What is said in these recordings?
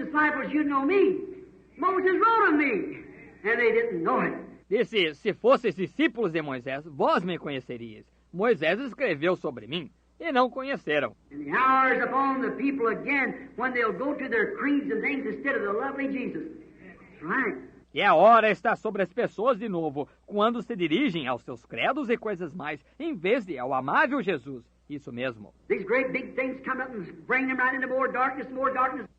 disciples, you'd know me. Moses wrote of me, and they didn't know it. Disse, se fosseis discípulos de Moisés, vós me conhecerias. Moisés escreveu sobre mim, e não conheceram. And the hour is upon the people again, when they'll go to their creeds and things instead of the lovely Jesus. That's right. E a hora está sobre as pessoas de novo, quando se dirigem aos seus credos e coisas mais, em vez de ao amável Jesus. Isso mesmo. These great big things come up and bring them right into more darkness.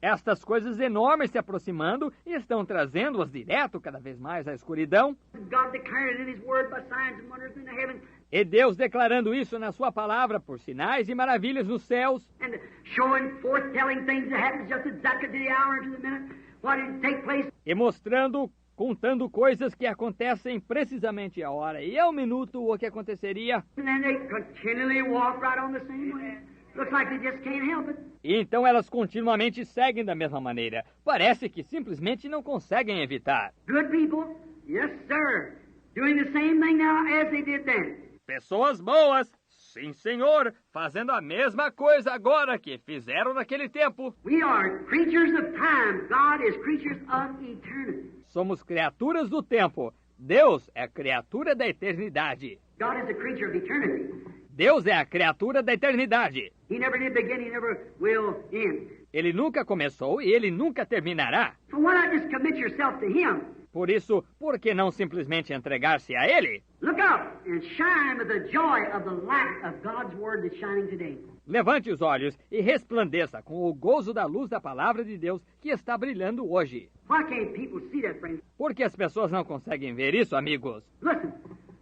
Estas coisas enormes se aproximando e estão trazendo-as direto cada vez mais à escuridão. God declared it in His Word by signs and wonders in the heavens. E Deus declarando isso na sua palavra por sinais e maravilhas nos céus. And showing forth, telling things that happen just exactly to the hour and to the minute. What did take place? E mostrando, contando coisas que acontecem precisamente à hora e ao minuto o que aconteceria. And then they continually walk right on the same way. Looks like they just can't help it. E então elas continuamente seguem da mesma maneira. Parece que simplesmente não conseguem evitar. Good people? Yes, sir. Doing the same thing now as they did then. Pessoas boas, sim, senhor, fazendo a mesma coisa agora que fizeram naquele tempo. We are creatures of time. God is creatures of eternity. Somos criaturas do tempo. Deus é a criatura da eternidade. God is a creature of eternity. Deus é a criatura da eternidade. He never did begin, He never will end. Ele nunca começou e Ele nunca terminará. So why not just commit yourself to Him? Por isso, por que não simplesmente entregar-se a Ele? Look up and shine with the joy of the light of God's Word that's shining today. Levante os olhos e resplandeça com o gozo da luz da palavra de Deus que está brilhando hoje. Why can't people see that, friends? Por que as pessoas não conseguem ver isso, amigos? Listen,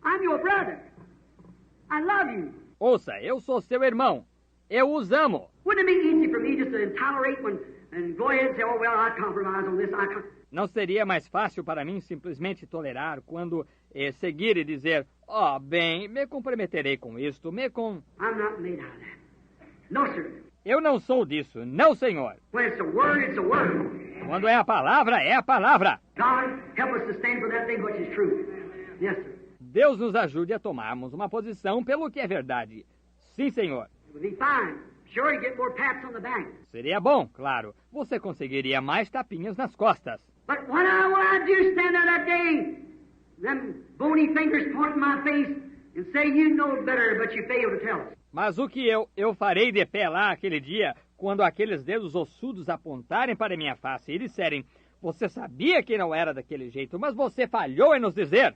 I'm your brother. I love you. Ouça, eu sou seu irmão. Eu os amo. Wouldn't it be easy for me just to tolerate and go ahead and say, oh, well, I compromise on this. Não seria mais fácil para mim simplesmente tolerar quando seguir e dizer, bem, me comprometerei com isto, I'm not made out of that. No, sir. Eu não sou disso, não, senhor. When it's a word, it's a word. Quando é a palavra, é a palavra. God, help us to stand for that thing which is true. Yes, sir. Deus nos ajude a tomarmos uma posição pelo que é verdade. Sim, senhor. It would be fine. Sure, you get more pats on the back. Seria bom, claro. Você conseguiria mais tapinhas nas costas. But when I do stand there that day, them bony fingers point in my face and say you know better, but you fail to tell us. Mas o que eu farei de pé lá aquele dia, quando aqueles dedos ossudos apontarem para minha face e disserem, você sabia que não era daquele jeito, mas você falhou em nos dizer.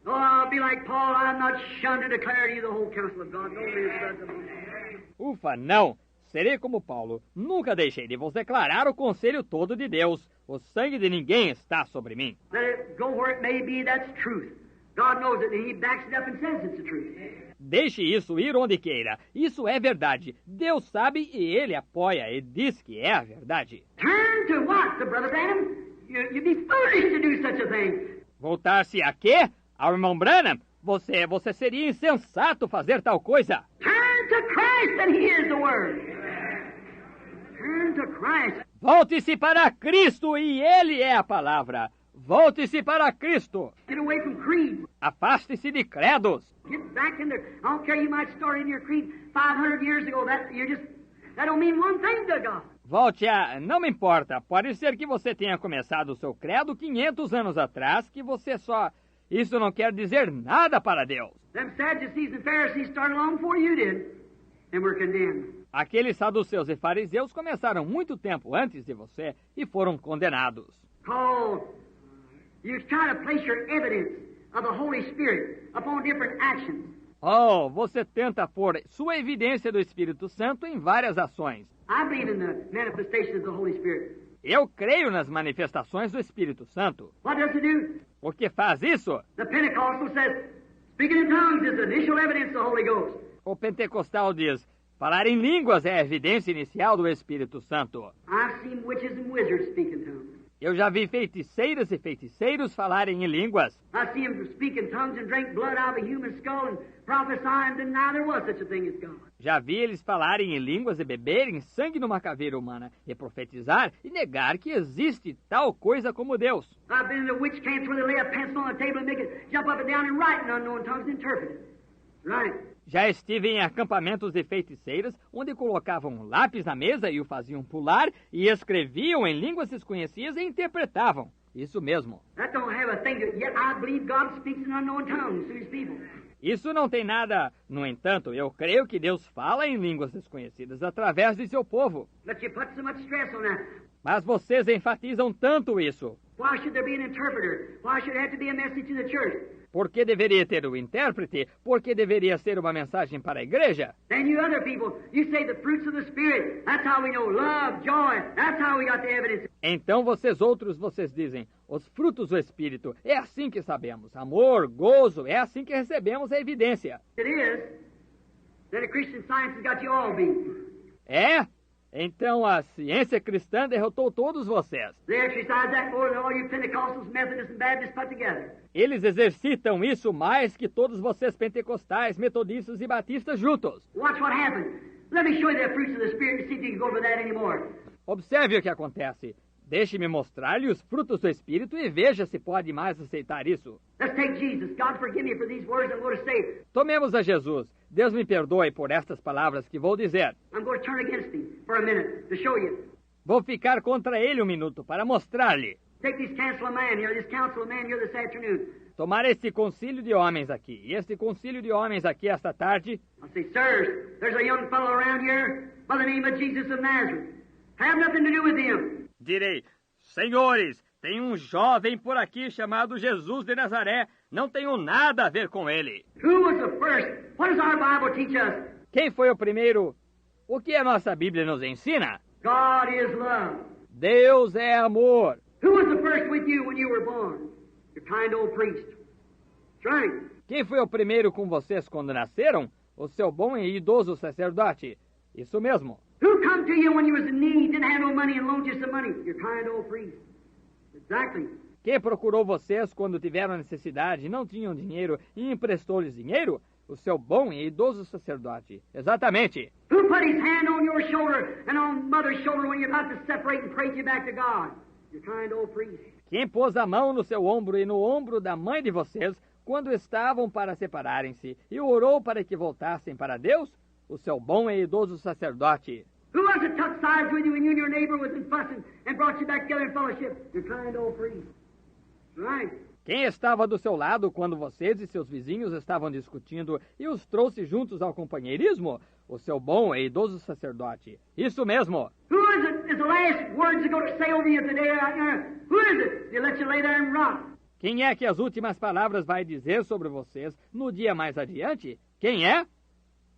Oh, I'll be like Paul, I'm not shunned to declare to you the whole counsel of God. No man's judgment. Ufa, não. Serei como Paulo. Nunca deixei de vos declarar o conselho todo de Deus. O sangue de ninguém está sobre mim. Let it go where it may be, that's truth. God knows it, and He backs it up and says it's the truth. Deixe isso ir onde queira. Isso é verdade. Deus sabe e Ele apoia e diz que é a verdade. Turn to what, to Brother Branham? You'd be foolish to do such a thing. Voltar-se a quê? Ao irmão Branham? Você seria insensato fazer tal coisa. Turn to Christ and He is the Word. Turn to Christ. Volte-se para Cristo e Ele é a palavra. Volte-se para Cristo. Get away from creed. Afaste-se de credos. Get back in there. I don't care, you might start in your creed 500 years ago. That don't mean one thing to God. Volte a... Não me importa. Pode ser que você tenha começado o seu credo 500 anos atrás, que você só... Isso não quer dizer nada para Deus. Them Sadducees and Pharisees started long before you did, and were condemned. Aqueles saduceus e fariseus começaram muito tempo antes de você e foram condenados. Paul, you try to place your evidence of the Holy Spirit upon different actions. Você tenta pôr sua evidência do Espírito Santo em várias ações. I believe in the manifestation of the Holy Spirit. Eu creio nas manifestações do Espírito Santo. What does it do? O que faz isso? The Pentecostal says, speaking in tongues is the initial evidence of the Holy Ghost. O pentecostal diz, falar em línguas é a evidência inicial do Espírito Santo. I've seen witches and wizards speak in tongues. Eu já vi feiticeiras e feiticeiros falarem em línguas. I see them speak in tongues and drink blood out of a human skull and prophesy and deny there was such a thing as God. Já vi eles falarem em línguas e beberem sangue numa caveira humana, e profetizar e negar que existe tal coisa como Deus. I've been in the witch camps where they lay a pencil on the table and make it jump up and down and write in unknown tongues and interpret it. Right. Já estive em acampamentos de feiticeiras, onde colocavam um lápis na mesa e o faziam pular, e escreviam em línguas desconhecidas e interpretavam. Isso mesmo. That don't have a thing to, yet I believe God speaks in unknown tongues to his people. Isso não tem nada. No entanto, eu creio que Deus fala em línguas desconhecidas através de seu povo. But you put so much stress on that. Mas vocês enfatizam tanto isso. Why should there be an interpreter? Why should there have to be a message to the church? Por que deveria ter o intérprete? Por que deveria ser uma mensagem para a igreja? Then you other people, you say the fruits of the Spirit. That's how we know love, joy. That's how we got the evidence. Então vocês dizem, os frutos do Espírito. É assim que sabemos. Amor, gozo, é assim que recebemos a evidência. It is. Then a Christian Science has got you all beat. É? Então a ciência cristã derrotou todos vocês. They exercise that more than all you Pentecostals, Methodists, and Baptists put together. Eles exercitam isso mais que todos vocês pentecostais, metodistas e batistas juntos. Watch what happens. Let me show you the fruits of the Spirit and see if you can go over that anymore. Observe o que acontece. Deixe-me mostrar-lhe os frutos do Espírito e veja se pode mais aceitar isso. Let's take Jesus. God forgive me for these words I'm going to say. Tomemos a Jesus. Deus me perdoe por estas palavras que vou dizer. I'm going to turn against him for a minute to show you. Vou ficar contra ele um minuto para mostrar-lhe. Take this council of man here this afternoon. Tomar este concílio de homens aqui. E este concílio de homens aqui esta tarde. I'll say, sirs, there's a young fellow around here by the name of Jesus of Nazareth. Have nothing to do with him. Direi, senhores, tem um jovem por aqui chamado Jesus de Nazaré. Não tenho nada a ver com ele. Who was the first? What does our Bible teach us? Quem foi o primeiro? O que a nossa Bíblia nos ensina? God is love. Deus é amor. Who was the first with you when you were born? Your kind old priest. That's right. Quem foi o primeiro com vocês quando nasceram? O seu bom e idoso sacerdote. Isso mesmo. Who come to you when you was in need, didn't have no money and loaned you some money? Your kind old priest. Exactly. Quem procurou vocês quando tiveram necessidade, não tinham dinheiro e emprestou-lhes dinheiro? O seu bom e idoso sacerdote. Exatamente. Who put his hand on your shoulder and on mother's shoulder when you're about to separate and praise you back to God? Your kind old priest. Quem pôs a mão no seu ombro e no ombro da mãe de vocês quando estavam para separarem-se e orou para que voltassem para Deus? O seu bom e idoso sacerdote. Who was it took sides with you when you and your neighbor was fussing and brought you back together in fellowship? Your kind old priest. Right. Quem estava do seu lado quando vocês e seus vizinhos estavam discutindo e os trouxe juntos ao companheirismo? O seu bom e idoso sacerdote. Isso mesmo. Who is it? Is the last words that go to say over you today out there? Who is it? They let you lay there and rot. Quem é que as últimas palavras vai dizer sobre vocês no dia mais adiante? Quem é?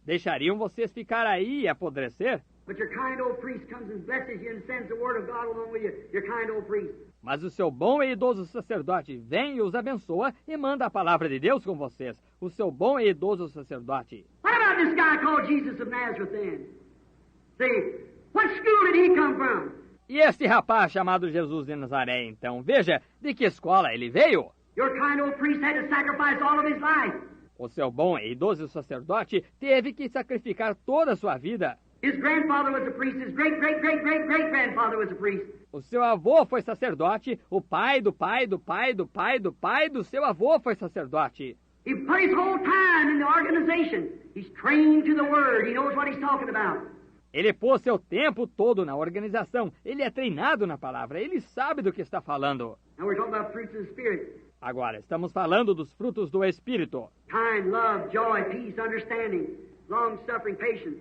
Deixariam vocês ficar aí e apodrecer? But your kind old priest comes and blesses you and sends the word of God along with you. Your kind old priest. Mas o seu bom e idoso sacerdote vem e os abençoa e manda a palavra de Deus com vocês. O seu bom e idoso sacerdote. What about this guy called Jesus of Nazareth then? See, what school did he come from? E este rapaz chamado Jesus de Nazaré, então, veja, de que escola ele veio? Your kind old priest had to sacrifice all of his life. O seu bom e idoso sacerdote teve que sacrificar toda a sua vida. His grandfather was a priest. His great-great-great-great-great-grandfather was a priest. O seu avô foi sacerdote. O pai do pai do pai do pai do pai do seu avô foi sacerdote. He put his whole time in the organization. He's trained to the word. He knows what he's talking about. Ele pôs seu tempo todo na organização. Ele é treinado na palavra. Ele sabe do que está falando. Now we're talking about fruits of the Spirit. Agora, estamos falando dos frutos do Espírito. Kind, love, joy, peace, understanding, long-suffering, patience.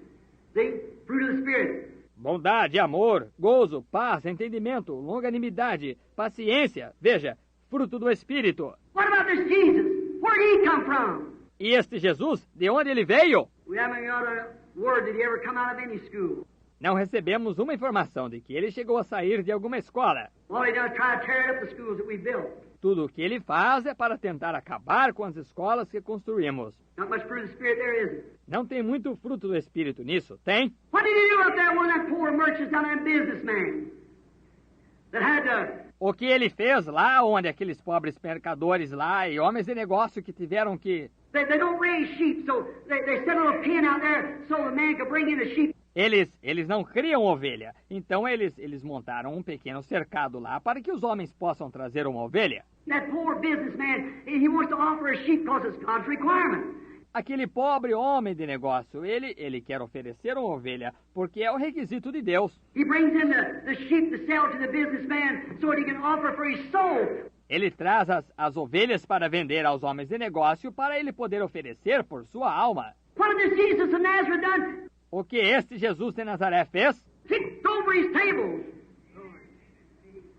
See? Fruit of the Spirit. Bondade, amor, gozo, paz, entendimento, longanimidade, paciência. Veja, fruto do Espírito. What about this Jesus? Where did he come from? E este Jesus, de onde ele veio? We haven't got a word that he ever come out of any school. Não recebemos uma informação de que ele chegou a sair de alguma escola. All he does is try to tear up the schools that we built. Tudo o que ele faz é para tentar acabar com as escolas que construímos. Not much fruit of the Spirit there, is it? Não tem muito fruto do Espírito nisso, tem? What did he do up there with that poor merchants down there, businessman that had to... O que ele fez lá onde aqueles pobres mercadores lá e homens de negócio que tiveram que... They don't raise sheep, so they set a little pen out there so the man could bring in the sheep. Eles não criam ovelha, então eles montaram um pequeno cercado lá para que os homens possam trazer uma ovelha. That poor businessman, he wants to offer a sheep because it's God's requirement. Aquele pobre homem de negócio, ele quer oferecer uma ovelha, porque é o requisito de Deus. He brings in the sheep to sell to the businessman so that he can offer for his soul. Ele traz as ovelhas para vender aos homens de negócio para ele poder oferecer por sua alma. What did this Jesus of Nazareth done? O que este Jesus de Nazaré fez? Kicked over his tables.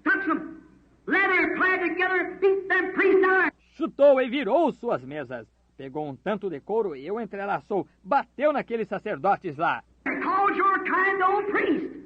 Took some leather clad together, beat them priests down. Chutou e virou suas mesas. Pegou um tanto de couro e o entrelaçou. Bateu naqueles sacerdotes lá. Called your kind old priest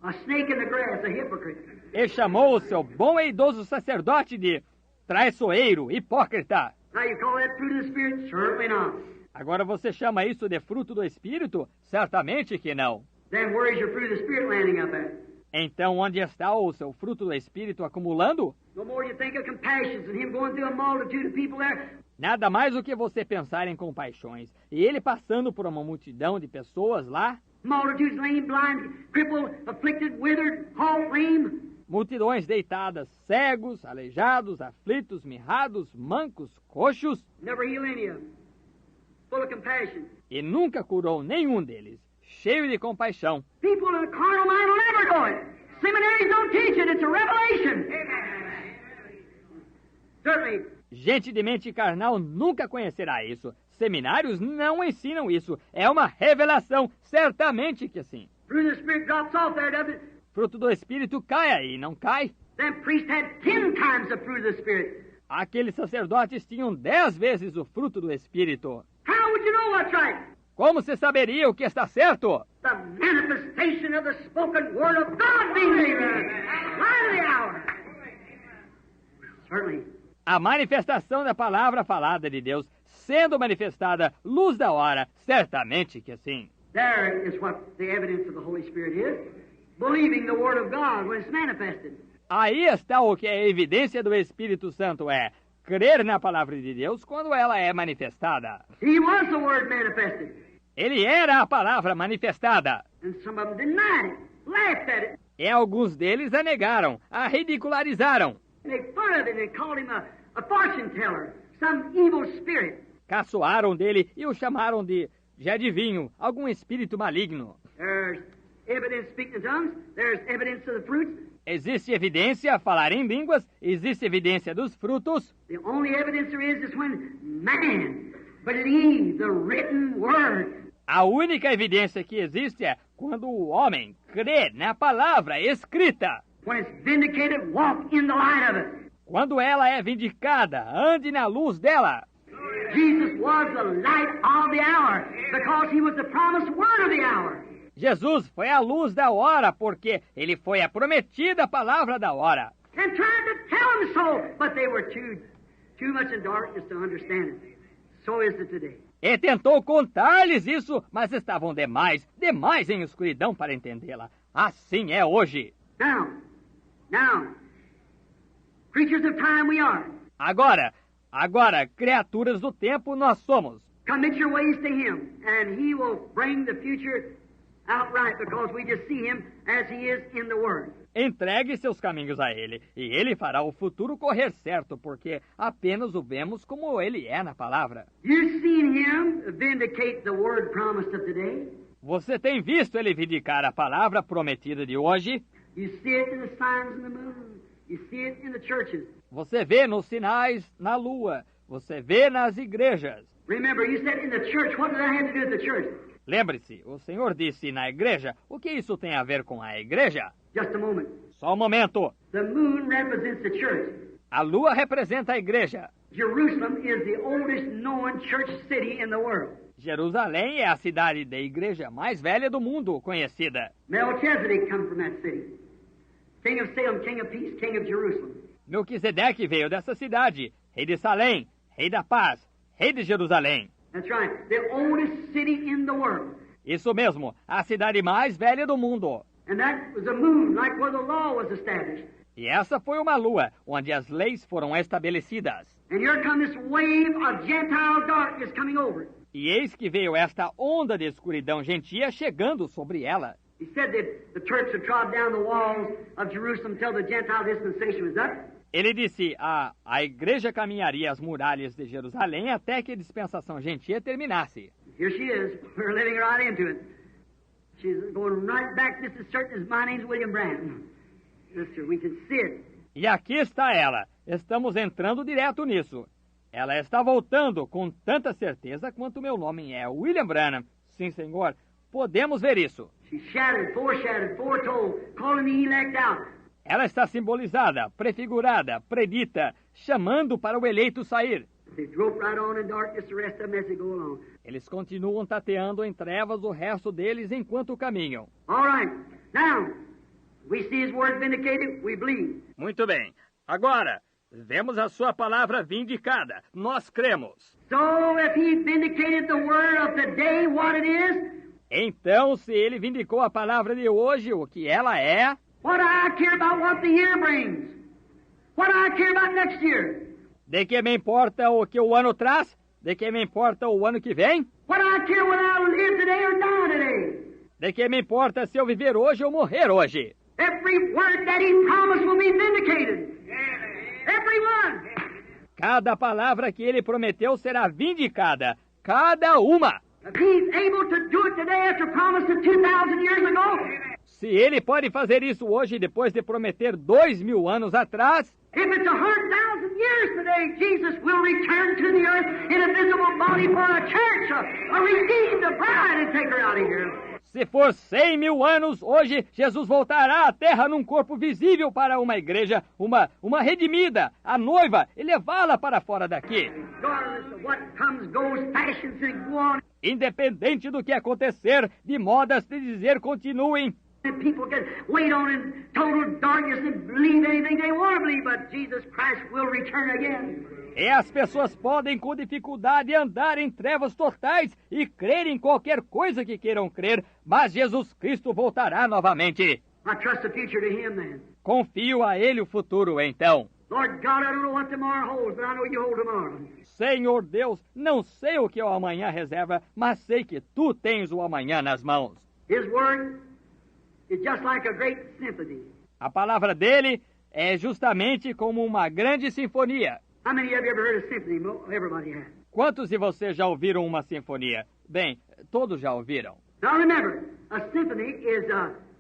a snake in the grass, a hypocrite. E chamou o seu bom e idoso sacerdote de traiçoeiro, hipócrita. Now you call that fruit of the Spirit? Certainly not. Agora você chama isso de fruto do Espírito? Certamente que não. Then where is your fruit of the Spirit landing up at? Então onde está o seu fruto do Espírito acumulando? No more you think of compassions and him going through a multitude of people there. Nada mais do que você pensar em compaixões. E ele passando por uma multidão de pessoas lá. Multitudes lame, blind, crippled, afflicted, withered, halt, lame. Multidões deitadas, cegos, aleijados, aflitos, mirrados, mancos, coxos. Never heal any of them. Full of compassion. E nunca curou nenhum deles. Cheio de compaixão. People in a carnal mind will never know it. Seminaries don't teach it. It's a revelation. Certainly. Gente de mente carnal nunca conhecerá isso. Seminários não ensinam isso. É uma revelação. Certamente que sim. Fruit of the Spirit drops off there, doesn't it? Fruto do Espírito cai aí, não cai? Them priests had 10 times the fruit of the Spirit. Aqueles sacerdotes tinham 10 vezes o fruto do Espírito. How would you know what's right? Como você saberia o que está certo? The manifestation of the spoken word of God being made there. Light of the hour. Certainly. A manifestação da palavra falada de Deus sendo manifestada, luz da hora, certamente que sim. There is what the evidence of the Holy Spirit is. Believing the word of God when it's manifested. Aí está o que a evidência do Espírito Santo é. Crer na palavra de Deus quando ela é manifestada. He was the word manifested. Ele era a palavra manifestada. And some of them denied it, laughed at it. E alguns deles a negaram, a ridicularizaram. And they fun of it and they called him a fortune teller, some evil spirit. Caçoaram dele e o chamaram de adivinho, algum espírito maligno. There's evidence speaking in tongues. There's evidence of the fruits. Existe evidência a falar em línguas, existe evidência dos frutos. The only evidence there is when man believes the written word. A única evidência que existe é quando o homem crê na palavra escrita. When it's vindicated, walk in the light of it. Quando ela é vindicada, ande na luz dela. Jesus was the light of the hour because he was the promised word of the hour. Jesus foi a luz da hora porque ele foi a prometida palavra da hora. And tried to tell them so, but they were too much in darkness to understand it. So is it today. E tentou contar-lhes isso, mas estavam demais em escuridão para entendê-la. Assim é hoje. Now, creatures of time we are. Agora, criaturas do tempo nós somos. Commit your ways to him, and he will bring the future outright because we just see him as he is in the Word. Entregue seus caminhos a ele, e ele fará o futuro correr certo, porque apenas o vemos como ele é na palavra. You've seen him vindicate the word promised of today. Você tem visto ele vindicar a palavra prometida de hoje? You see it in the signs in the moon. You see it in the churches. Você vê nos sinais, na lua. Você vê nas igrejas. Remember, you said in the church. What does that have to do with the church? Lembre-se, o Senhor disse na igreja. O que isso tem a ver com a igreja? Just a moment. Só um momento. The moon represents the church. A lua representa a igreja. Jerusalem is the oldest known church city in the world. Jerusalém é a cidade da igreja mais velha do mundo conhecida. Melchizedek comes from that city. King of Salem, King of Peace, King of Jerusalem. Melquisedeque veio dessa cidade. Rei de Salém, Rei da Paz, Rei de Jerusalém. That's right. The oldest city in the world. Isso mesmo, a cidade mais velha do mundo. And that was a moon, like where the law was established. E essa foi uma lua, onde as leis foram estabelecidas. And here come this wave of Gentile darkness coming over it. E eis que veio esta onda de escuridão gentia chegando sobre ela. He said that the Turks had trod down the walls of Jerusalem till the Gentile dispensation was up. Ele disse, a igreja caminharia as muralhas de Jerusalém até que a dispensação gentia terminasse. Here she is. We're living right into it. She's going right back just as certain as my name's William Branham. Yes, sir, we can see it. E aqui está ela. Estamos entrando direto nisso. Ela está voltando com tanta certeza quanto meu nome é William Branham. Sim, senhor. Podemos ver isso. She's shadowed, foretold, calling the elect out. Ela está simbolizada, prefigurada, predita, chamando para o eleito sair. They grope right on in darkness, the rest of them as they go along. Eles continuam tateando em trevas o resto deles enquanto caminham. All right. Now, we see his word vindicated, we believe. Muito bem. Agora, vemos a sua palavra vindicada. Nós cremos. So, if he vindicated the word of the day, what it is, Então, se ele vindicou a palavra de hoje, o que ela é, what do I care about what the year brings? What do I care about next year? de que me importa o que o ano traz? De que me importa o ano que vem? What do I care whether I live today or die today? De que me importa se eu viver hoje ou morrer hoje? Every word that he promised will be vindicated. Every one. Cada palavra que ele prometeu será vindicada. Cada uma. If he's able to do it today after promising 2,000 years ago, Se ele pode fazer isso hoje depois de prometer 2.000 anos atrás, if it's 100,000 years today, Jesus will return to the earth in a visible body for a church, a redeemed, a bride, and take her out of here. se for 100.000 anos, hoje Jesus voltará à terra num corpo visível para uma igreja, uma redimida, a noiva, e levá-la para fora daqui. Regardless of what comes, goes, fashions, and go on. Independente do que acontecer, de modas de dizer continuem. And people can wait on in total darkness and believe anything they want to believe, but Jesus Christ will return again. E as pessoas podem com dificuldade andar em trevas totais e crer em qualquer coisa que queiram crer, mas Jesus Cristo voltará novamente. I trust the future to Him then. Confio a Ele o futuro, então. Lord God, I don't know what tomorrow holds, but I know you hold tomorrow. Senhor Deus, não sei o que o amanhã reserva, mas sei que Tu tens o amanhã nas mãos. His word is just like a great symphony. A palavra dele é justamente como uma grande sinfonia. How many of you ever heard a symphony? Everybody has. Quantos de vocês já ouviram uma sinfonia? Bem, todos já ouviram. Now remember, a symphony is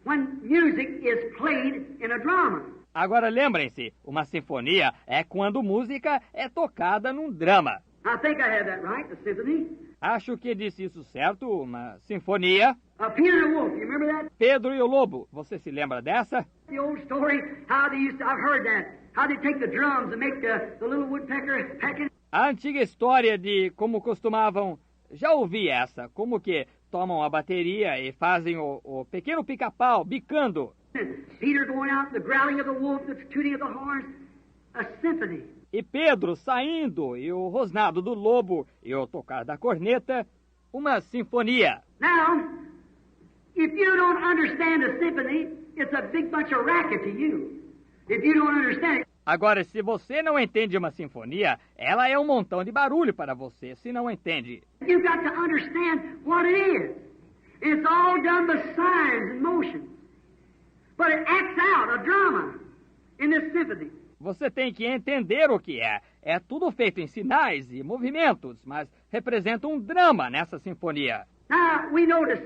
when music is played in a drama. Agora lembrem-se, uma sinfonia é quando música é tocada num drama. I think I had that right, a symphony. Acho que disse isso certo, uma sinfonia. Peter and the Wolf, you remember that? Pedro e o Lobo, você se lembra dessa? The old story, how they used to, I've heard that, how they take the drums and make the little woodpecker pecking. A antiga história de como costumavam... Já ouvi essa, como que tomam a bateria e fazem o pequeno pica-pau bicando. Peter going out, the growling of the wolf, the tooting of the horns, a symphony. E Pedro saindo, e o rosnado do lobo, e o tocar da corneta, uma sinfonia. Now, if you don't understand a symphony, it's a big bunch of racket to you. If you don't understand it. Agora, se você não entende uma sinfonia, ela é um montão de barulho para você, se não entende. You've got to understand what it is. It's all done by signs and motions. But it acts out a drama in this symphony. Você tem que entender o que é. É tudo feito em sinais e movimentos, mas representa um drama nessa sinfonia. Now, we notice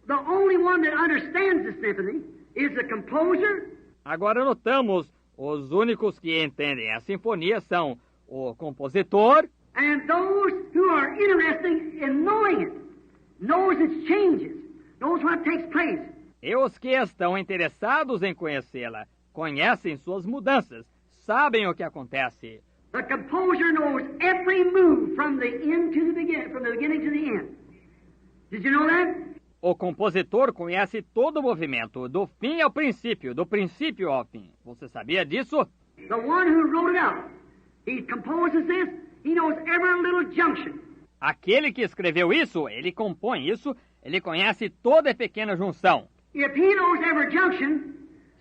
the only one that understands the symphony is the composer. Agora notamos, os únicos que entendem a sinfonia são o compositor And those who are interested in knowing it, knows its changes, knows what takes place. e os que estão interessados em conhecê-la. Conhecem suas mudanças, sabem o que acontece. The composer knows every move from the end to the beginning, from the beginning to the end. Did you know that? O compositor conhece todo o movimento, do fim ao princípio, do princípio ao fim. Você sabia disso? The one who wrote it out, he composes this, he knows every little junction. Aquele que escreveu isso, ele compõe isso, ele conhece toda a pequena junção. If he knows every junction,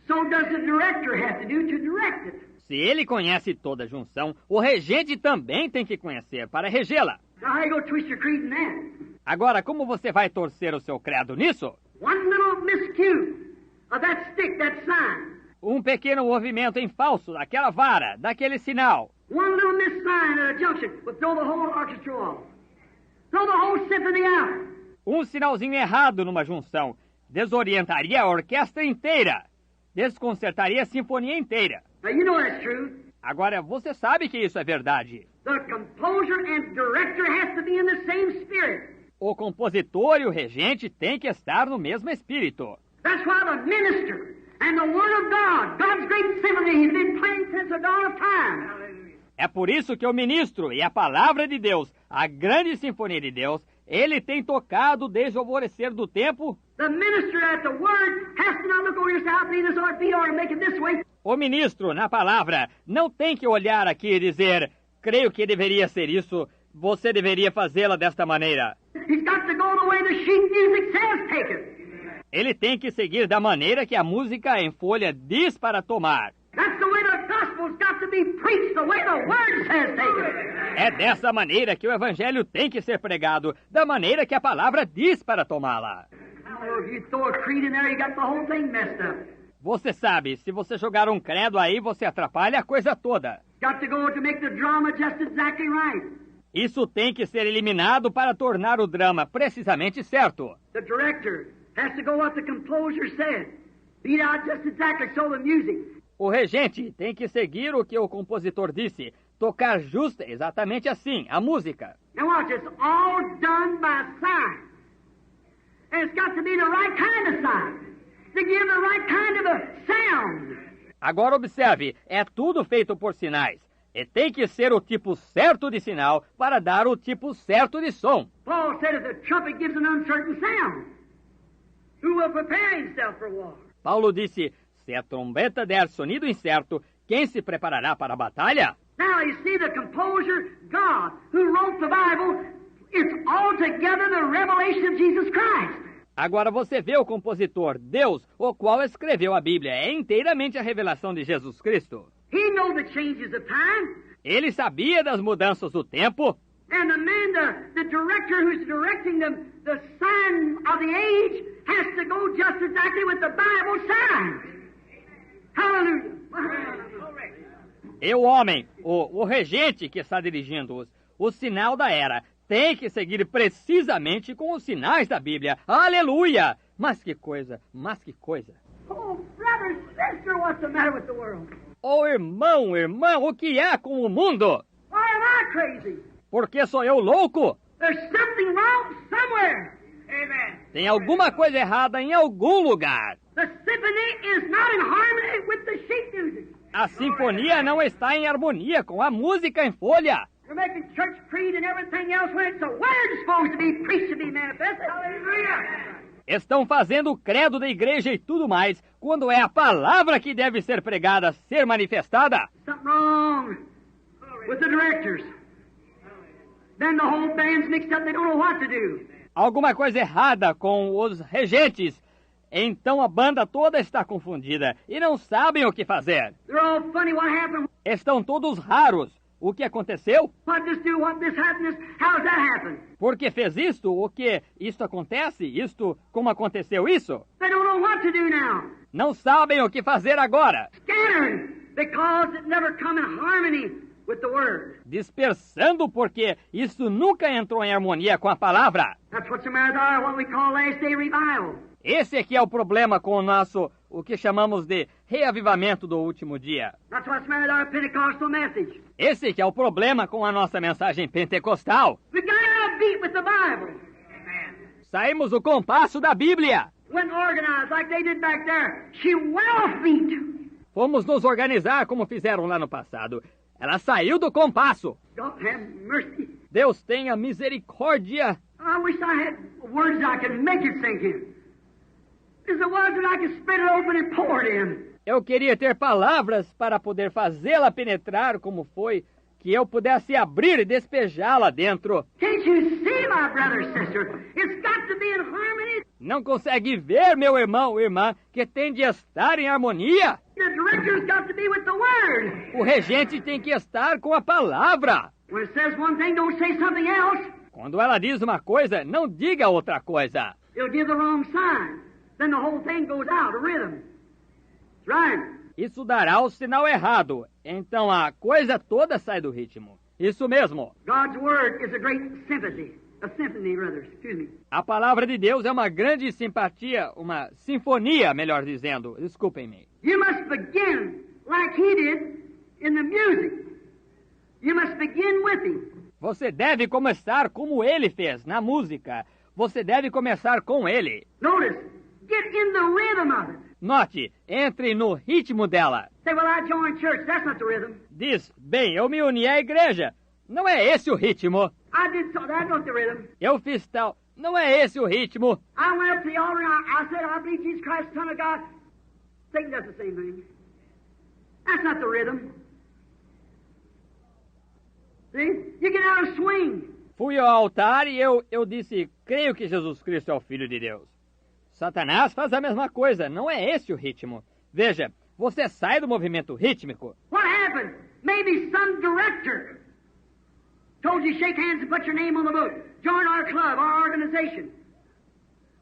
so does the director have to do to direct it. Se ele conhece toda a junção, o regente também tem que conhecer para regê-la. Now how you go twist your creed in that? Agora, como você vai torcer o seu credo nisso? One little miscue of that stick, that sign, Um pequeno movimento em falso daquela vara, daquele sinal. One little missed sign at a junction would throw the whole orchestra off. Throw the whole symphony out. Um sinalzinho errado numa junção desorientaria a orquestra inteira. Desconcertaria a sinfonia inteira. Now you know that's true. Agora, você sabe que isso é verdade. The composer and director has to be in the same spirit. O compositor e o regente têm que estar no mesmo espírito. That's why the minister and the Word of God, God's great symphony, has been playing since the dawn of time. É por isso que o ministro e a palavra de Deus, a grande sinfonia de Deus, ele tem tocado desde o alvorecer do tempo. The minister at the Word has to not look over yourself, believe this ought to be, or make it this way. O ministro, na palavra, não tem que olhar aqui e dizer, creio que deveria ser isso, você deveria fazê-la desta maneira. He's got to go the way the sheet music says take it. Ele tem que seguir da maneira que a música em folha diz para tomar. That's the way the gospel's got to be preached, the way the Word says take it. É dessa maneira que o evangelho tem que ser pregado, da maneira que a palavra diz para tomá-la. Oh, if you throw a creed in there, you got the whole thing messed up. Você sabe, se você jogar um credo aí, você atrapalha a coisa toda. Got to go to make the drama just exactly right. Isso tem que ser eliminado para tornar o drama precisamente certo. The director has to go what the composer said. Beat out just exactly so the music. O regente tem que seguir o que o compositor disse, tocar justa exatamente assim, a música. Now watch, it's all done by sign. And it's got to be the right kind of sign. To give the right kind of a sound. Agora observe, é tudo feito por sinais. E tem que ser o tipo certo de sinal para dar o tipo certo de som. Paul said if the trumpet gives an uncertain sound, who will prepare himself for war? Paulo disse, se a trombeta der sonido incerto, quem se preparará para a batalha? Now you see the composer, God, who wrote the Bible, it's altogether the revelation of Jesus Christ. Agora você vê o compositor, Deus, o qual escreveu a Bíblia. É inteiramente a revelação de Jesus Cristo. He knows the changes of time. Ele sabia das mudanças do tempo. And the man, the director who's directing the sign of the age has to go just exactly with the Bible signs. Hallelujah. E o homem, o regente que está dirigindo-os, o sinal da era, tem que seguir precisamente com os sinais da Bíblia. Aleluia! Mas que coisa, mas que coisa. Oh, brother, sister, what's the matter with the world? Oh, irmão, irmã, o que há com o mundo? Why am I crazy? Por que sou eu louco? There's something wrong somewhere. Amen. Tem alguma coisa errada em algum lugar. The symphony is not in harmony with the sheet music. A sinfonia não está em harmonia com a música em folha. You're making church creed and everything else when it's the word supposed to be preached to be manifested. Hallelujah. Estão fazendo o credo da igreja e tudo mais, quando é a palavra que deve ser pregada, ser manifestada. Something wrong with the directors. Then the whole band's mixed up, they don't know what to do. Alguma coisa errada com os regentes. Então a banda toda está confundida e não sabem o que fazer. They're all funny, what happened? Estão todos raros. O que aconteceu? What this do, what this happened, how's that happen? Por que fez isto? O que? Isto acontece? Isto? Como aconteceu isso? They don't know what to do now. Não sabem o que fazer agora. Scattering, because it never come in harmony with the word. Dispersando porque isso nunca entrou em harmonia com a palavra. That's what's the matter with our, what we call last day revival. Esse aqui é o problema com o nosso, o que chamamos de reavivamento do último dia. That's what's the matter with our Pentecostal message. Esse que é o problema com a nossa mensagem pentecostal. We got out of beat with the Bible. Saímos do compasso da Bíblia. Went organized like they did back there. She went off beat. Fomos nos organizar como fizeram lá no passado. Ela saiu do compasso. God have mercy. Deus tenha misericórdia. I wish I had words I could make it sink in. As it was that I could spit it open and pour it in. Eu queria ter palavras para poder fazê-la penetrar como foi, que eu pudesse abrir e despejá-la dentro. Can't you see, my brother, sister? It's got to be in harmony. Não consegue ver, meu irmão, irmã, que tem de estar em harmonia? The director's got to be with the word. O regente tem que estar com a palavra. When it says one thing, don't say something else. Quando ela diz uma coisa, não diga outra coisa. It'll give the wrong sign. Then the whole thing goes out of rhythm. That's right. Isso dará o sinal errado. Então a coisa toda sai do ritmo. Isso mesmo. God's Word is a great symphony. A symphony, rather, excuse me. A palavra de Deus é uma grande simpatia, uma sinfonia, melhor dizendo. Desculpem-me. You must begin like he did in the music. You must begin with him. Você deve começar como ele fez, na música. Você deve começar com ele. Notice, get in the rhythm of it. Note, entre no ritmo dela. Say, well, I joined church. That's not the rhythm. Diz, bem, eu me uni à igreja. Não é esse o ritmo. I did so. That's not the rhythm. Eu fiz tal. Não é esse o ritmo. I went up to the altar and I said, I believe Jesus Christ, Son of God. Satan does the same thing. That's not the rhythm. See? You get out of swing. Fui ao altar e eu disse, creio que Jesus Cristo é o Filho de Deus. Satanás faz a mesma coisa, não é esse o ritmo. Veja, você sai do movimento rítmico. What happened? Maybe some director told you shake hands and put your name on the book. Join our club, our organization.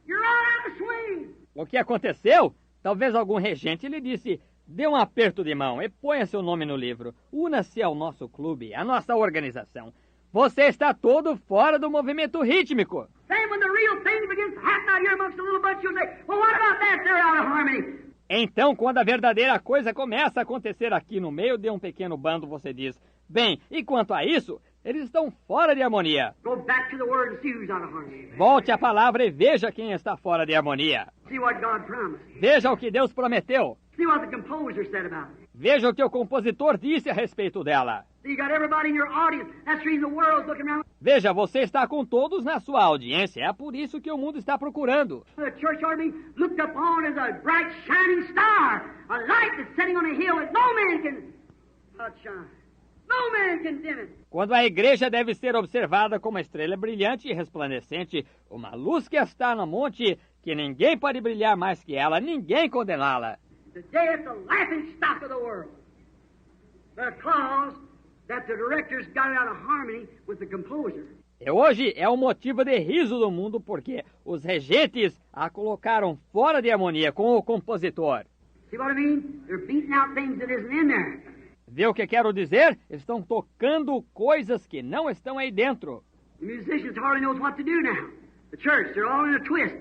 You're out of swing. O que aconteceu? Talvez algum regente lhe disse, dê um aperto de mão e ponha seu nome no livro. Una-se ao nosso clube, à nossa organização. Você está todo fora do movimento rítmico. Then when the real thing begins to happen out here amongst the little bunch, you'll say, well, what about that? They're out of harmony. Então, quando a verdadeira coisa começa a acontecer aqui no meio de um pequeno bando, você diz, bem, e quanto a isso, eles estão fora de harmonia. Go back to the word and see who's out of harmony. Volte à palavra e veja quem está fora de harmonia. See what God promised. Veja o que Deus prometeu. See what the composer said about it. Veja o que o compositor disse a respeito dela. See, you got everybody in your audience. That's the reason the world's looking around. Veja, você está com todos na sua audiência. É por isso que o mundo está procurando. The church ought to be looked upon as a bright, shining star, a light that's setting on a hill that no man can outshine. No man can dim it. Quando a igreja deve ser observada como uma estrela brilhante e resplandecente, uma luz que está no monte, que ninguém pode brilhar mais que ela, ninguém condená-la. Today it's the laughing stock of the world. Because that the directors got it out of harmony with the composer. E hoje é um motivo de riso do mundo porque os regentes a colocaram fora de harmonia com o compositor. See what I mean? They're beating out things that isn't in there. Vê o que quero dizer? Estão tocando coisas que não estão aí dentro. The musicians hardly knows what to do now. The church, they're all in a twist.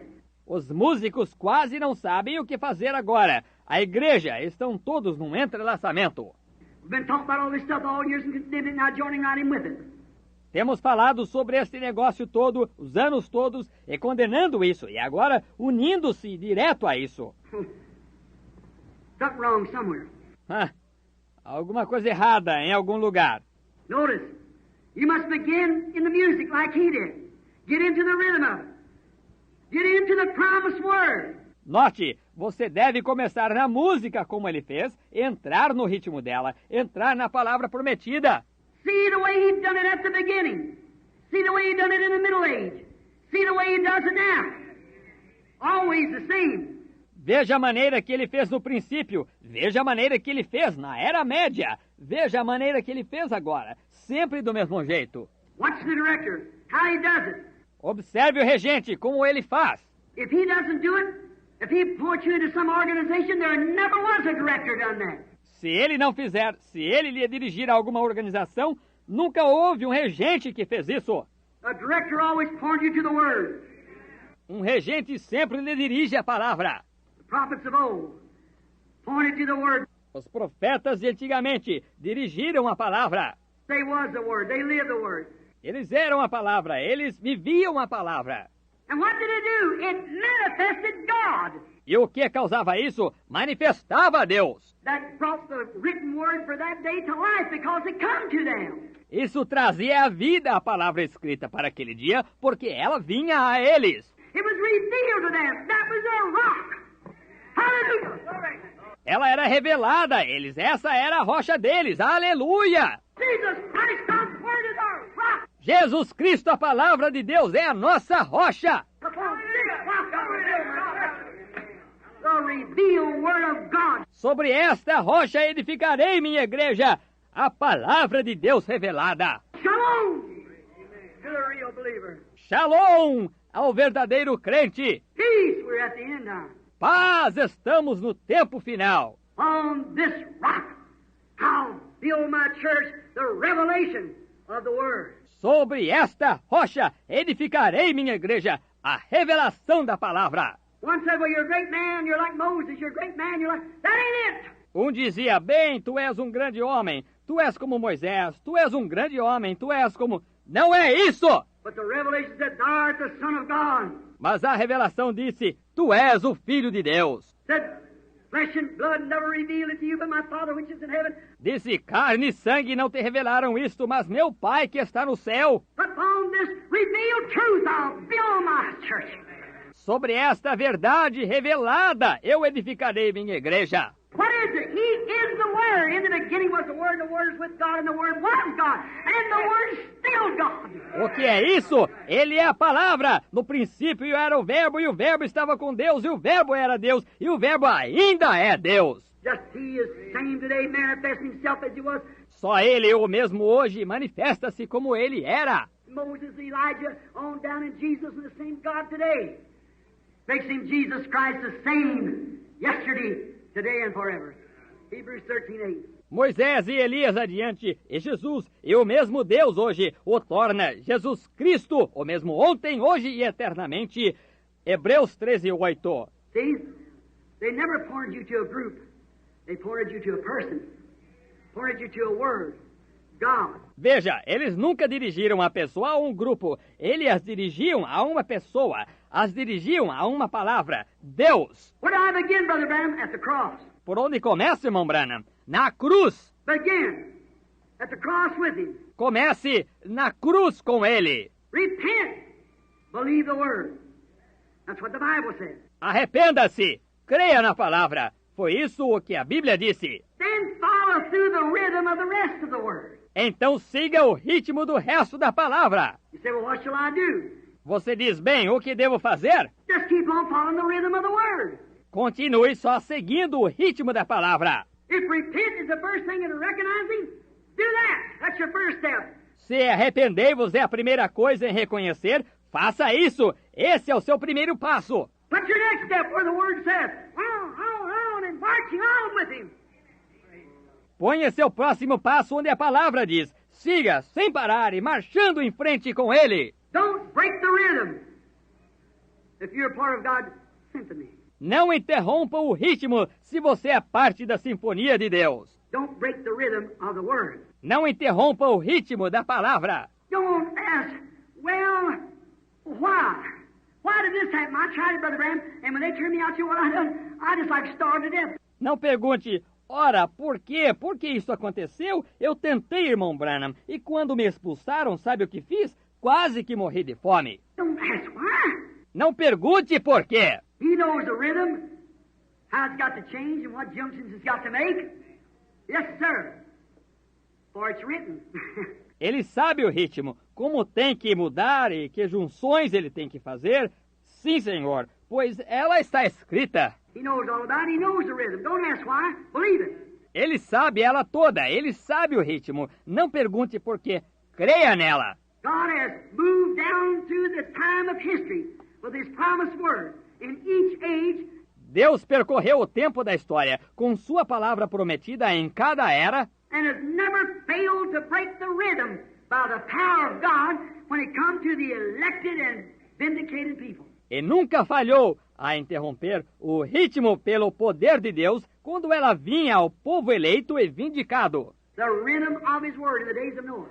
Os músicos quase não sabem o que fazer agora. A igreja, estão todos num entrelaçamento. We've been talking about all this stuff all years and condemned it, now joining right in with it. Temos falado sobre esse negócio todo, os anos todos, e condenando isso, e agora unindo-se direto a isso. Something wrong somewhere. Alguma coisa errada em algum lugar. Notice, you must begin in the music like he did. Get into the rhythm of it. Get into the promised word. Note, você deve começar na música como ele fez, entrar no ritmo dela, entrar na palavra prometida. See the way he done it at the beginning. See the way he done it in the middle age. See the way he does it now. Always the same. Veja a maneira que ele fez no princípio, veja a maneira que ele fez na Era Média, veja a maneira que ele fez agora, sempre do mesmo jeito. Watch the director, how he does it. Observe o regente, como ele faz. If he doesn't do it, if he points you into some organization, there never was a director done that. Se ele não fizer, se ele lhe dirigir a alguma organização, nunca houve um regente que fez isso. A director always points you to the word. Um regente sempre lhe dirige a palavra. The prophets of old pointed to the word. Os profetas de antigamente dirigiram a palavra. They was the word. They lived the word. Eles eram a palavra, eles viviam a palavra. And what did it do? It manifested God. E o que causava isso? Manifestava a Deus. That brought the written word for that day to life because it come to them. Isso trazia a vida à palavra escrita para aquele dia, porque ela vinha a eles. It was revealed to them. That was their rock. Hallelujah. Ela era revelada a eles. Essa era a rocha deles. Aleluia! Jesus Christ, God's word is our rock. Jesus Cristo, a palavra de Deus, é a nossa rocha. Upon this rock I will build my church. The revealed word of God. Sobre esta rocha edificarei minha igreja, a palavra de Deus revelada. Shalom to the real believer. Shalom ao verdadeiro crente. Peace, we're at the end time. Paz, estamos no tempo final. On this rock I'll build my church, the revelation of the Word. Sobre esta rocha edificarei minha igreja, a revelação da palavra. One said, well, you're a great man, you're like Moses, you're a great man, you're like... That ain't it! Dizia, bem, tu és um grande homem, tu és como Moisés, tu és um grande homem, tu és como... Não é isso! But the revelation said, thou art the Son of God. Mas a revelação disse, tu és o Filho de Deus. Said, flesh and blood never revealed it to you, but my Father which is in heaven. Disse, carne e sangue não te revelaram isto, mas meu Pai que está no céu. But upon this revealed truth I'll build my church. Sobre esta verdade revelada, eu edificarei minha igreja. What is it? He is the Word. In the beginning was the Word is with God, and the Word was God, and the Word is still God. O que é isso? Ele é a palavra. No princípio era o Verbo, e o Verbo estava com Deus, e o Verbo era Deus, e o Verbo ainda é Deus. Just He is same today, manifesting Himself as He was. Só Ele, o mesmo hoje, manifesta-se como Ele era. Moses, Elijah, on down in Jesus, and the same God today. Makes Him Jesus Christ the same yesterday, today and forever. Hebrews 13:8. Moisés e Elias adiante, e Jesus, e o mesmo Deus hoje, o torna Jesus Cristo, o mesmo ontem, hoje e eternamente. Hebreus 13:8. See, they never pointed you to a group. They pointed you to a person. Pointed you to a word. God. Veja, eles nunca dirigiram a pessoa a um grupo. Eles as dirigiam a uma pessoa. As dirigiam a uma palavra. Deus. Where do I begin, Brother Branham? At the cross. Por onde começa, irmão Branham? Na cruz. Begin. At the cross with Him. Comece na cruz com Ele. Repent. Believe the Word. That's what the Bible says. Arrependa-se. Creia na palavra. Foi isso o que a Bíblia disse. Then follow through the rhythm of the rest of the Word. Então siga o ritmo do resto da palavra. You say, well, what shall I do? Você diz, bem, o que devo fazer? Just keep on following the rhythm of the Word. Continue só seguindo o ritmo da palavra. If repent is the first thing in recognizing, do that. That's your first step. Se arrependei-vos é a primeira coisa em reconhecer, faça isso. Esse é o seu primeiro passo. Put your next step where the Word says, on, and marching on with Him. Ponha seu próximo passo onde a palavra diz, siga sem parar e marchando em frente com Ele. Don't break the rhythm. If you're part of God's symphony. Não interrompa o ritmo se você é parte da sinfonia de Deus. Don't break the rhythm of the Word. Não interrompa o ritmo da palavra. Don't ask, well, why? Why did this happen? I tried it, Brother Branham, and when they turned me out, you know what I done? I just like starved to death. Não pergunte, ora, por quê? Por que isso aconteceu? Eu tentei, irmão Branham, e quando me expulsaram, sabe o que fiz? Quase que morri de fome. Don't ask why. Não pergunte por quê. He knows the rhythm, how it's got to change, and what junctions it's got to make. Yes, sir. For it's written. Ele sabe o ritmo, como tem que mudar e que junções ele tem que fazer. Sim, senhor, pois ela está escrita. He knows all about it. He knows the rhythm. Don't ask why. Believe it. Ele sabe ela toda, ele sabe o ritmo. Não pergunte por quê. Creia nela. God has moved down through the time of history with His promised word. In each age, Deus percorreu o tempo da história com sua palavra prometida em cada era and has never failed to break the rhythm by the power of God when it comes to the elected and vindicated people. e nunca falhou a interromper o ritmo pelo poder de Deus quando ela vinha ao povo eleito e vindicado. The rhythm of His word in the days of Noah.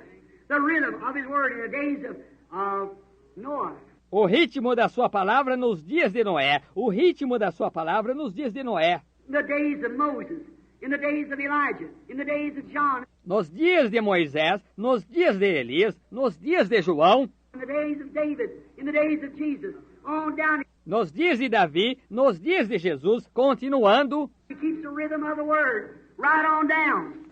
The rhythm of His word in the days of Noah. O ritmo da sua palavra nos dias de Noé. O ritmo da sua palavra nos dias de Noé. In the days of Moses. In the days of Elijah. In the days of John. Nos dias de Moisés, nos dias de Elias, nos dias de João, In the days of David. In the days of Jesus. On down. nos dias de Davi, nos dias de Jesus, continuando. He keeps the rhythm of the word right on down.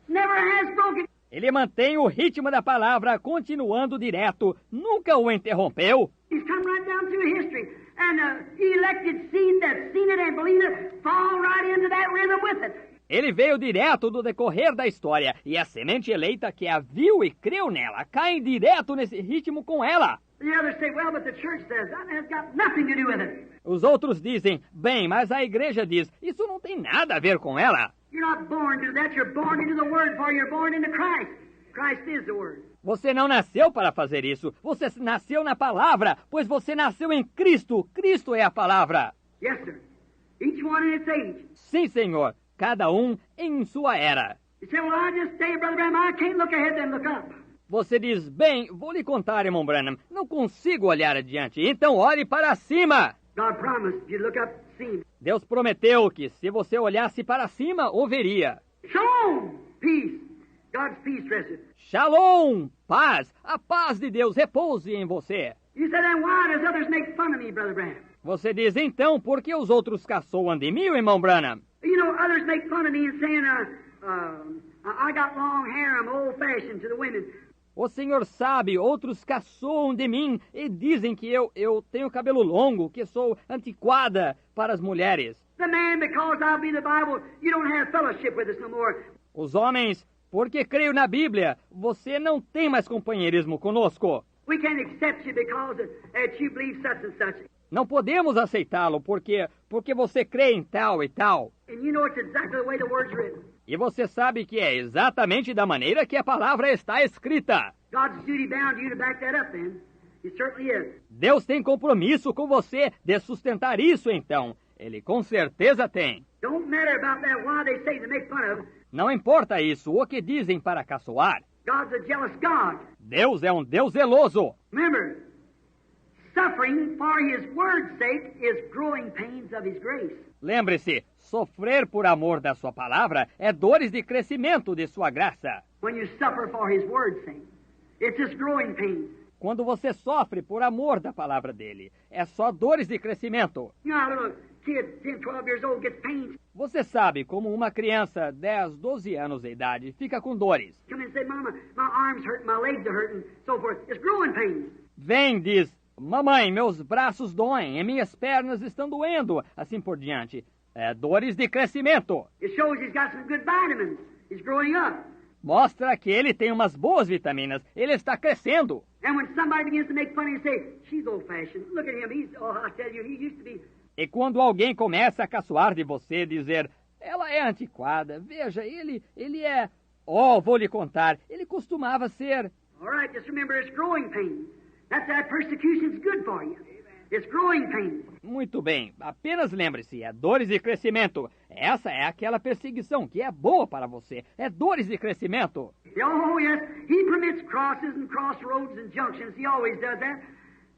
Never has broken. Ele mantém o ritmo da palavra continuando direto, nunca o interrompeu. He's come right down through history. And the elected seed that's seen it and believed it fall right into that rhythm with it. Ele veio direto do decorrer da história, e a semente eleita que a viu e creu nela cai direto nesse ritmo com ela. And the others say, well, but the church says that has got nothing to do with it. Os outros dizem, bem, mas a igreja diz, isso não tem nada a ver com ela. You're not born to that. You're born into the Word, for you're born into Christ. Christ is the Word. Você não nasceu para fazer isso. Você nasceu na palavra, pois você nasceu em Cristo. Cristo é a palavra. Yes, sir. Each one in its age. Sim, Senhor. Cada um em sua era. You say, well, I just say, Brother Branham, I can't look ahead and look up. Você diz, bem, vou lhe contar, irmão Branham, não consigo olhar adiante, então olhe para cima. God promised if you look up, see. Deus prometeu que se você olhasse para cima, o veria. Shalom, peace. God's peace rests. Shalom, paz, a paz de Deus repouse em você. You say, then why does others make fun of me, Brother Branham? Você diz, então, por que os outros caçoam de mim, irmão Branham? You know, others make fun of me and saying, I got long hair, I'm old-fashioned to the women. O senhor sabe, outros caçoam de mim e dizem que eu tenho cabelo longo, que sou antiquada para as mulheres. The man, because I'll be the Bible, you don't have fellowship with us no more. Os homens, porque creio na Bíblia, você não tem mais companheirismo conosco. We can't accept you because that you believe such and such. Não podemos aceitá-lo porque você crê em tal e tal. And you know it's exactly the way the word's written. E você sabe que é exatamente da maneira que a palavra está escrita. God's duty bound you to back that up then. He certainly is. Deus tem compromisso com você de sustentar isso então. Ele com certeza tem. Don't matter about that, why they say to make fun of. Não importa isso, o que dizem para caçoar. God's a jealous God. Deus é um Deus zeloso. Remember, suffering for His word's sake is growing pains of His grace. Lembre-se, sofrer por amor da sua palavra é dores de crescimento de sua graça. When you suffer for His word's sake, it's just growing pains. Quando você sofre por amor da palavra dele, é só dores de crescimento. You know, a little kid, 10, 12 years old, gets pains. Você sabe como uma criança, 10, 12 anos de idade, fica com dores. Come in and say, Mama, my arms hurt, my legs are hurting, so forth. It's growing pains. Vem, diz, mamãe, meus braços doem e minhas pernas estão doendo, assim por diante. É dores de crescimento. It shows he's got some good vitamins. He's growing up. Mostra que ele tem umas boas vitaminas, ele está crescendo. And when somebody begins to make fun and say, she's old-fashioned, look at him, I tell you, he used to be. E quando alguém começa a caçoar de você, dizer, ela é antiquada, veja, ele é... Oh, vou lhe contar, ele costumava ser... All right, just remember it's growing pains. That persecution's good for you. It's growing pains. Muito bem, apenas lembre-se, é dores de crescimento. Essa é aquela perseguição que é boa para você, é dores de crescimento. Oh, yes, He permits crosses and crossroads and junctions. He always does that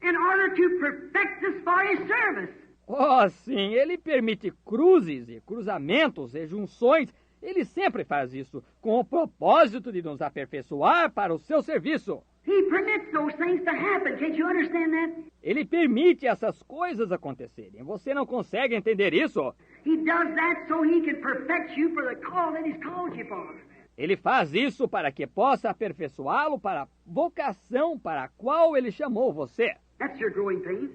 in order to perfect us for His service. Oh, sim, ele permite cruzes e cruzamentos e junções. Ele sempre faz isso com o propósito de nos aperfeiçoar para o seu serviço. He permits those things to happen. Can't you understand that? Ele permite essas coisas acontecerem. Você não consegue entender isso? He does that so He can perfect you for the call that He's called you for. Ele faz isso para que possa aperfeiçoá-lo para a vocação para a qual ele chamou você. That's your growing pains.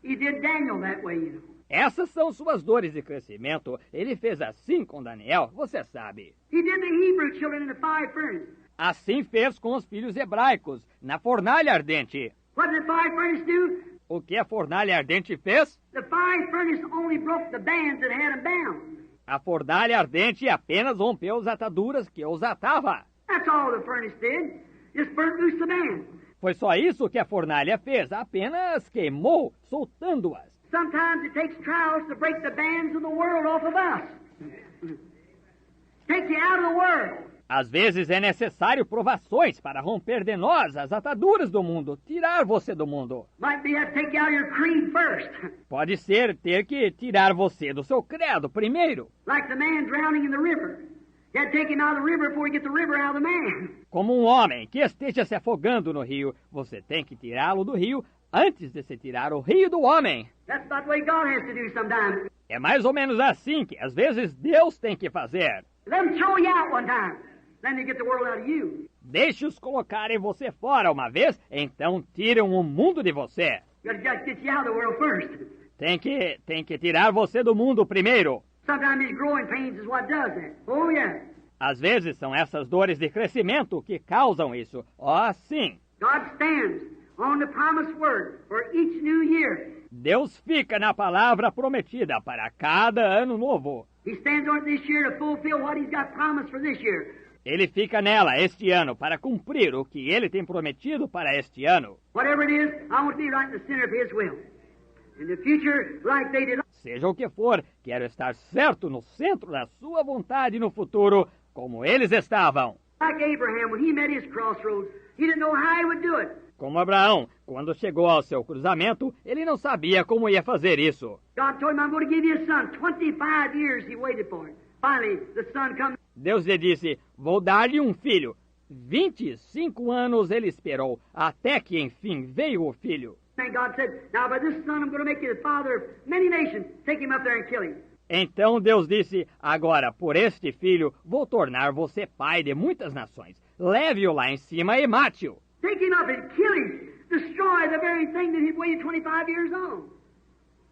He did Daniel that way, you know. Essas são suas dores de crescimento. Ele fez assim com Daniel, você sabe. He did the Hebrew children in the fire furnace. Assim fez com os filhos hebraicos, na fornalha ardente. What did the fire furnace do? O que a fornalha ardente fez? The fire furnace only broke the bands that had them bound. A fornalha ardente apenas rompeu as ataduras que os atava. That's all the furnace did. Just burnt loose the bands. Foi só isso que a fornalha fez, apenas queimou, soltando-as. Sometimes it takes trials to break the bands of the world off of us. Take you out of the world. Às vezes é necessário provações para romper de nós as ataduras do mundo, tirar você do mundo. Might be have to take you out of your creed first. Pode ser ter que tirar você do seu credo primeiro. Like the man drowning in the river. You had to take him out of the river before you get the river out of the man. Como um homem que esteja se afogando no rio, você tem que tirá-lo do rio antes de se tirar o rio do homem. That's about the way God has to do sometimes. É mais ou menos assim que às vezes Deus tem que fazer. Let him throw you out one time. Then they get the world out of you. Deixe-os colocarem você fora uma vez, então tiram o mundo de você. You gotta get you out of the world first. Tem que tirar você do mundo primeiro. Sometimes these growing pains is what does that. Oh, yeah. Às vezes são essas dores de crescimento que causam isso. Oh, sim. God stands on the promised word for each new year. Deus fica na palavra prometida para cada ano novo. He stands on it this year to fulfill what He's got promised for this year. Ele fica nela este ano para cumprir o que Ele tem prometido para este ano. Whatever it is, I want to be right in the center of His will. In the future, like they did. Seja o que for, quero estar certo no centro da sua vontade no futuro, como eles estavam. Like Abraham, when he met his crossroads, he didn't know how he would do it. Como Abraão, quando chegou ao seu cruzamento, ele não sabia como ia fazer isso. God told him, I'm going to give you a son. 25 years he waited for it. Finally, the son comes. Deus lhe disse, vou dar-lhe um filho. 25 anos ele esperou, até que enfim veio o filho. And God said, now by this son I'm going to make you the father of many nations. Take him up there and kill him. Então Deus disse, agora por este filho vou tornar você pai de muitas nações. Leve-o lá em cima e mate-o. Take him up and kill him. Destroy the very thing that he'd waited 25 years on.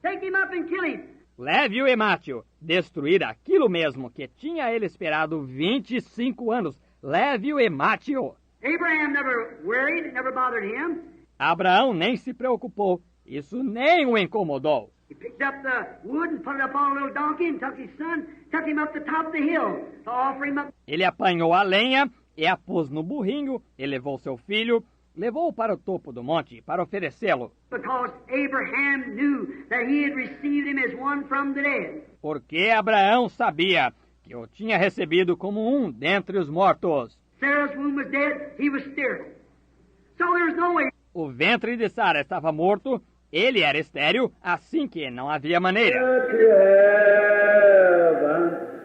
Take him up and kill him. Leve-o e mate-o. Destruir aquilo mesmo que tinha ele esperado 25 anos. Leve-o e mate-o. Abraham never worried. It never bothered him. Abraão nem se preocupou. Isso nem o incomodou. He picked up the wood and put it up on a little donkey and took his son, took him up the top of the hill to offer him up. Ele apanhou a lenha e a pôs no burrinho, e levou seu filho, levou-o para o topo do monte para oferecê-lo. Because Abraham knew that he had received him as one from the dead. Porque Abraão sabia que o tinha recebido como um dentre os mortos. Sarah's womb was dead, he was sterile. So there's no way. O ventre de Sara estava morto, ele era estéril, assim que não havia maneira.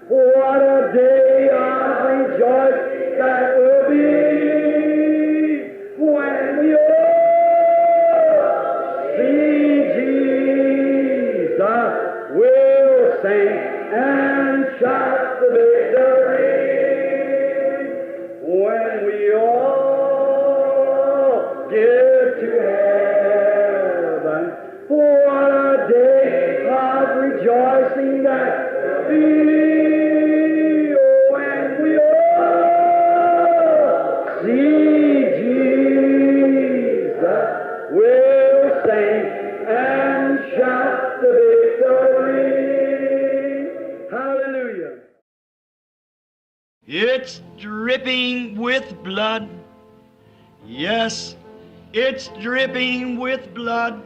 What a day of rejoicing that will be when we all see Jesus. We'll sing and shout the victory when we all get to heaven. What a day of rejoicing that will be. It's dripping with blood. Yes, it's dripping with blood.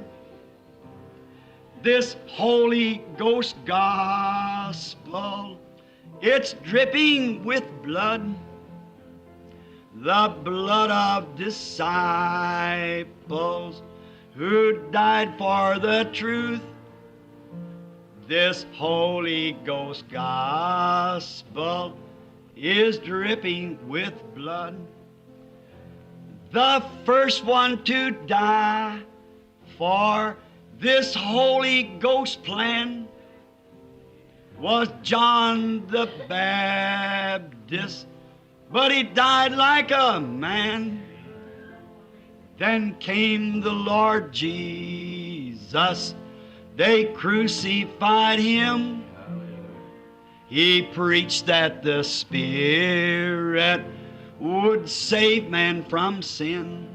This Holy Ghost gospel, it's dripping with blood. The blood of disciples who died for the truth. This Holy Ghost gospel is dripping with blood. The first one to die for this Holy Ghost plan was John the Baptist, but he died like a man. Then came the Lord Jesus. They crucified him. He preached that the Spirit would save man from sin.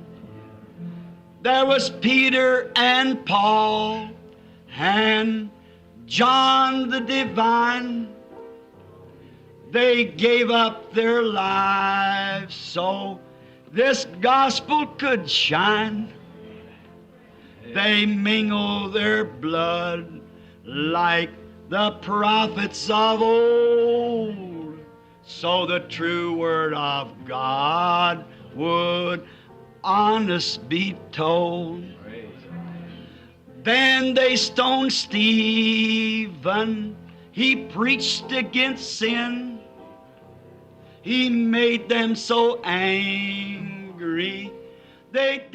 There was Peter and Paul and John the Divine. They gave up their lives so this gospel could shine. They mingled their blood like the prophets of old, so the true word of God would honest be told. Then they stoned Stephen. He preached against sin. He made them so angry they